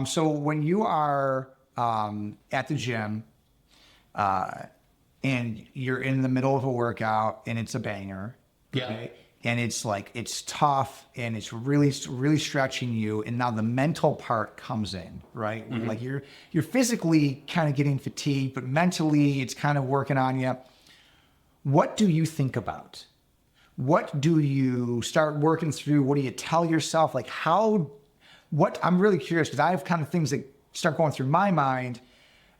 So when you are at the gym and you're in the middle of a workout and it's a banger, okay? And it's like, it's tough and it's really, really stretching you. And now the mental part comes in, right? Mm-hmm. Like you're physically kind of getting fatigued, but mentally it's kind of working on you. What do you think about? What do you start working through? What do you tell yourself? Like I'm really curious because I have kind of things that start going through my mind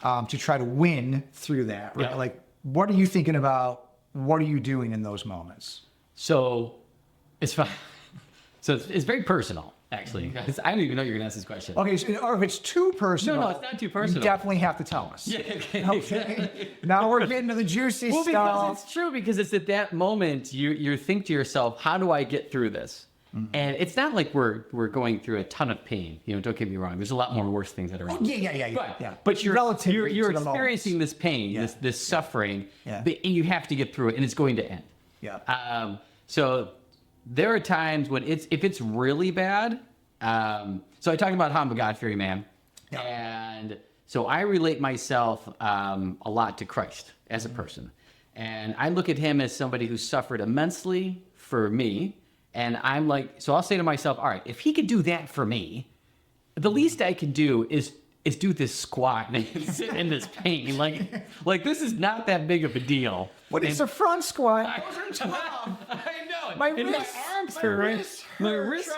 to try to win through that, right? Yeah. Like, what are you thinking about? What are you doing in those moments? So it's fun. So it's very personal, actually. I don't even know you're going to ask this question. Okay, so, or if it's too personal. No, it's not too personal. You definitely have to tell us. Yeah, okay. Okay. Now we're getting to the juicy stuff. Because it's true, because it's at that moment you think to yourself, how do I get through this? Mm-hmm. And it's not like we're going through a ton of pain. Don't get me wrong. There's a lot more worse things that are wrong. Yeah. But you're experiencing this pain, this suffering, and you have to get through it, and it's going to end. Yeah. So there are times when if it's really bad. So I talk about how I'm a God-fearing man, and so I relate myself a lot to Christ as a person, and I look at him as somebody who suffered immensely for me. And I'm like, so I'll say to myself, all right, if he could do that for me, the least I can do is do this squat and sit in this pain. Like this is not that big of a deal. What is a front squat? I know. My arms hurt. My wrist.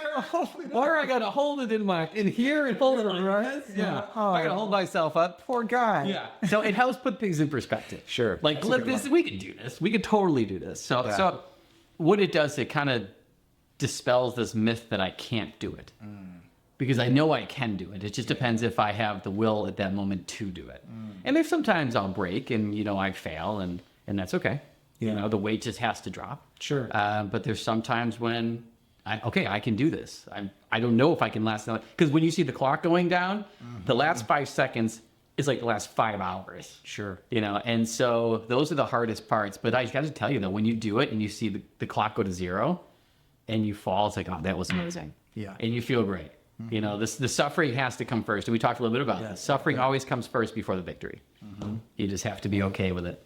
Or I gotta hold it in here and hold it on right. Yeah. Oh, I gotta hold myself up. Poor guy. Yeah. So it helps put things in perspective. Sure. Like we can do this. We could totally do this. So what it does, it kind of dispels this myth that I can't do it. Because I know I can do it. It just depends if I have the will at that moment to do it. And there's sometimes I'll break and I fail and that's okay. Yeah. The weight just has to drop. Sure. But there's sometimes when I can do this. I don't know if I can last, because when you see the clock going down, the last 5 seconds is like the last 5 hours. Sure. And so those are the hardest parts. But I got to tell you though, when you do it and you see the clock go to 0 and you fall, it's like, oh, that was amazing. Yeah. And you feel great. The suffering has to come first. And we talked a little bit about this. Suffering always comes first before the victory. You just have to be okay with it.